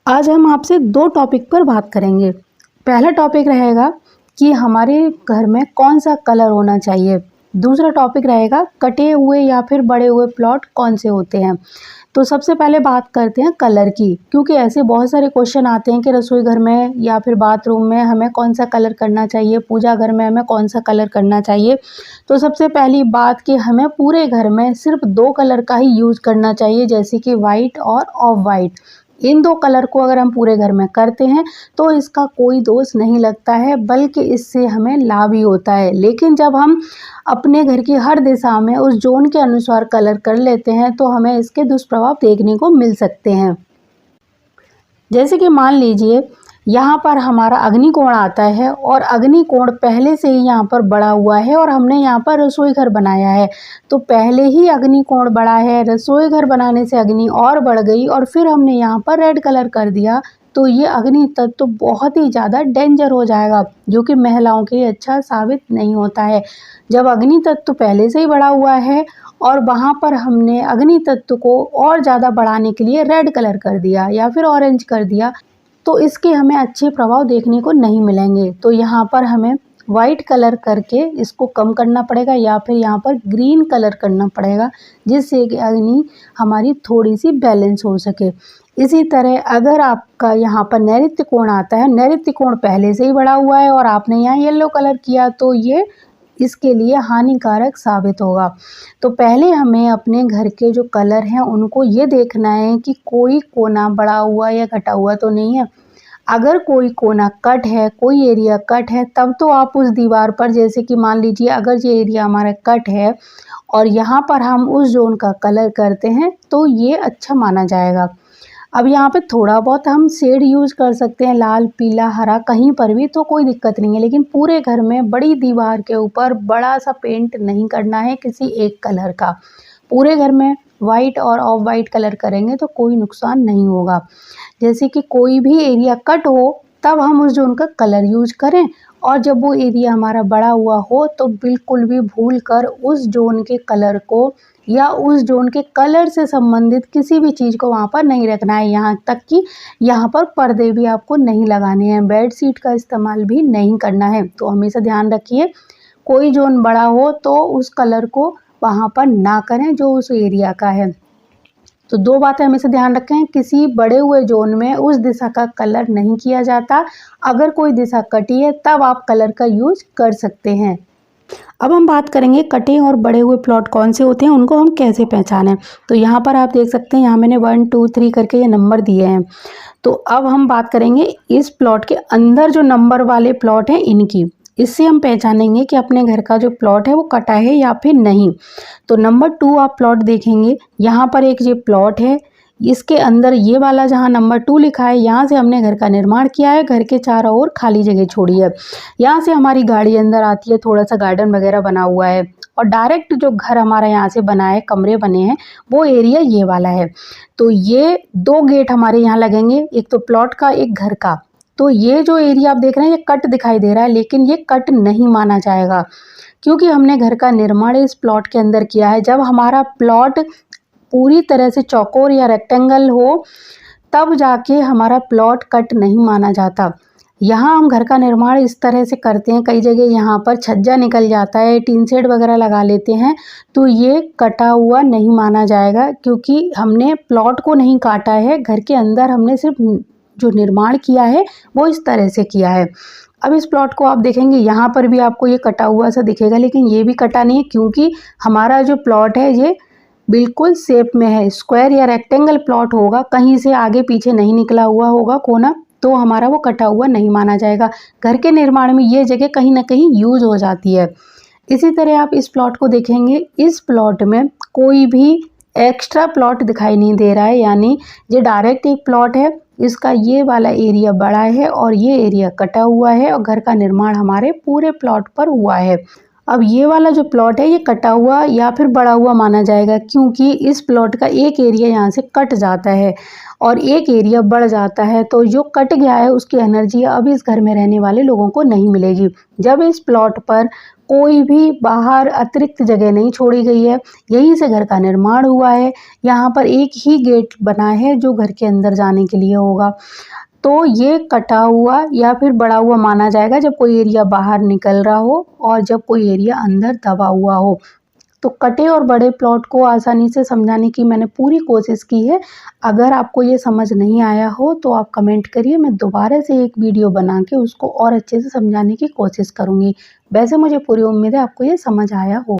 आज हम आपसे दो टॉपिक पर बात करेंगे। पहला टॉपिक रहेगा कि हमारे घर में कौन सा कलर होना चाहिए। दूसरा टॉपिक रहेगा कटे हुए या फिर बड़े हुए प्लॉट कौन से होते हैं। तो सबसे पहले बात करते हैं कलर की, क्योंकि ऐसे बहुत सारे क्वेश्चन आते हैं कि रसोई घर में या फिर बाथरूम में हमें कौन सा कलर करना चाहिए, पूजा घर में हमें कौन सा कलर करना चाहिए। तो सबसे पहली बात कि हमें पूरे घर में सिर्फ दो कलर का ही यूज़ करना चाहिए, जैसे कि वाइट और ऑफ वाइट। इन दो कलर को अगर हम पूरे घर में करते हैं तो इसका कोई दोष नहीं लगता है, बल्कि इससे हमें लाभ ही होता है। लेकिन जब हम अपने घर की हर दिशा में उस जोन के अनुसार कलर कर लेते हैं तो हमें इसके दुष्प्रभाव देखने को मिल सकते हैं। जैसे कि मान लीजिए यहाँ पर हमारा अग्निकोण आता है और अग्निकोण पहले से ही यहाँ पर बढ़ा हुआ है और हमने यहाँ पर रसोई घर बनाया है। तो पहले ही अग्निकोण बढ़ा है, रसोई घर बनाने से अग्नि और बढ़ गई और फिर हमने यहाँ पर रेड कलर कर दिया, तो ये अग्नि तत्व तो बहुत ही ज़्यादा डेंजर हो जाएगा, जो कि महिलाओं के लिए अच्छा साबित नहीं होता है। जब अग्नि तत्व तो पहले से ही बढ़ा हुआ है और वहाँ पर हमने अग्नि तत्व को और ज़्यादा बढ़ाने के लिए रेड कलर कर दिया या फिर ऑरेंज कर दिया, तो इसके हमें अच्छे प्रभाव देखने को नहीं मिलेंगे। तो यहाँ पर हमें वाइट कलर करके इसको कम करना पड़ेगा या फिर यहाँ पर ग्रीन कलर करना पड़ेगा, जिससे कि अग्नि हमारी थोड़ी सी बैलेंस हो सके। इसी तरह अगर आपका यहाँ पर नैऋत्य कोण आता है, नैऋत्य कोण पहले से ही बढ़ा हुआ है और आपने यहाँ येलो कलर किया, तो ये इसके लिए हानिकारक साबित होगा। तो पहले हमें अपने घर के जो कलर हैं उनको ये देखना है कि कोई कोना बढ़ा हुआ या घटा हुआ तो नहीं है। अगर कोई कोना कट है, कोई एरिया कट है, तब तो आप उस दीवार पर, जैसे कि मान लीजिए अगर ये एरिया हमारा कट है और यहाँ पर हम उस जोन का कलर करते हैं तो ये अच्छा माना जाएगा। अब यहाँ पे थोड़ा बहुत हम शेड यूज़ कर सकते हैं, लाल, पीला, हरा, कहीं पर भी, तो कोई दिक्कत नहीं है। लेकिन पूरे घर में बड़ी दीवार के ऊपर बड़ा सा पेंट नहीं करना है किसी एक कलर का। पूरे घर में वाइट और ऑफ वाइट कलर करेंगे तो कोई नुकसान नहीं होगा। जैसे कि कोई भी एरिया कट हो तब हम उस जोन का कलर यूज करें, और जब वो एरिया हमारा बड़ा हुआ हो तो बिल्कुल भी भूल कर उस जोन के कलर को या उस जोन के कलर से संबंधित किसी भी चीज़ को वहाँ पर नहीं रखना है। यहाँ तक कि यहाँ पर पर्दे भी आपको नहीं लगाने हैं, बेड शीट का इस्तेमाल भी नहीं करना है। तो हमेशा ध्यान रखिए, कोई जोन बड़ा हो तो उस कलर को वहाँ पर ना करें जो उस एरिया का है। तो दो बातें हमेशा ध्यान रखें, किसी बड़े हुए जोन में उस दिशा का कलर नहीं किया जाता। अगर कोई दिशा कटी है तब आप कलर का यूज कर सकते हैं। अब हम बात करेंगे कटे और बड़े हुए प्लॉट कौन से होते हैं, उनको हम कैसे पहचानें। तो यहाँ पर आप देख सकते हैं, यहाँ मैंने 1 2 3 करके ये नंबर दिए हैं। तो अब हम बात करेंगे इस प्लॉट के अंदर जो नंबर वाले प्लॉट हैं इनकी। इससे हम पहचानेंगे कि अपने घर का जो प्लॉट है वो कटा है या फिर नहीं। तो नंबर 2 आप प्लॉट देखेंगे, यहाँ पर एक ये प्लॉट है, इसके अंदर ये वाला जहाँ नंबर 2 लिखा है, यहाँ से हमने घर का निर्माण किया है, घर के चारों ओर खाली जगह छोड़ी है। यहाँ से हमारी गाड़ी अंदर आती है, थोड़ा सा गार्डन वगैरह बना हुआ है और डायरेक्ट जो घर हमारा यहाँ से बना है, कमरे बने हैं, वो एरिया ये वाला है। तो ये दो गेट हमारे यहाँ लगेंगे, एक तो प्लॉट का, एक घर का। तो ये जो एरिया आप देख रहे हैं ये कट दिखाई दे रहा है, लेकिन ये कट नहीं माना जाएगा, क्योंकि हमने घर का निर्माण इस प्लॉट के अंदर किया है। जब हमारा प्लॉट पूरी तरह से चौकोर या रेक्टेंगल हो तब जाके हमारा प्लॉट कट नहीं माना जाता। यहाँ हम घर का निर्माण इस तरह से करते हैं, कई जगह यहाँ पर छज्जा निकल जाता है, टीन शेड वगैरह लगा लेते हैं, तो ये कटा हुआ नहीं माना जाएगा, क्योंकि हमने प्लॉट को नहीं काटा है, घर के अंदर हमने सिर्फ जो निर्माण किया है वो इस तरह से किया है। अब इस प्लॉट को आप देखेंगे, यहाँ पर भी आपको ये कटा हुआ सा दिखेगा, लेकिन ये भी कटा नहीं है, क्योंकि हमारा जो प्लॉट है ये बिल्कुल शेप में है, स्क्वायर या रेक्टेंगल प्लॉट होगा, कहीं से आगे पीछे नहीं निकला हुआ होगा कोना, तो हमारा वो कटा हुआ नहीं माना जाएगा। घर के निर्माण में ये जगह कहीं ना कहीं यूज हो जाती है। इसी तरह आप इस प्लॉट को देखेंगे, इस प्लॉट में कोई भी एक्स्ट्रा प्लॉट दिखाई नहीं दे रहा है, यानी ये डायरेक्ट एक प्लॉट है, इसका ये वाला एरिया बड़ा है और ये एरिया कटा हुआ है और घर का निर्माण हमारे पूरे प्लॉट पर हुआ है। अब ये वाला जो प्लॉट है ये कटा हुआ या फिर बढ़ा हुआ माना जाएगा, क्योंकि इस प्लॉट का एक एरिया यहाँ से कट जाता है और एक एरिया बढ़ जाता है, तो जो कट गया है उसकी एनर्जी अब इस घर में रहने वाले लोगों को नहीं मिलेगी। जब इस प्लॉट पर कोई भी बाहर अतिरिक्त जगह नहीं छोड़ी गई है, यहीं से घर का निर्माण हुआ है। यहाँ पर एक ही गेट बना है जो घर के अंदर जाने के लिए होगा। तो ये कटा हुआ या फिर बढ़ा हुआ माना जाएगा जब कोई एरिया बाहर निकल रहा हो और जब कोई एरिया अंदर दबा हुआ हो। तो कटे और बड़े प्लॉट को आसानी से समझाने की मैंने पूरी कोशिश की है। अगर आपको ये समझ नहीं आया हो तो आप कमेंट करिए, मैं दोबारा से एक वीडियो बना के उसको और अच्छे से समझाने की कोशिश करूँगी। वैसे मुझे पूरी उम्मीद है आपको ये समझ आया हो।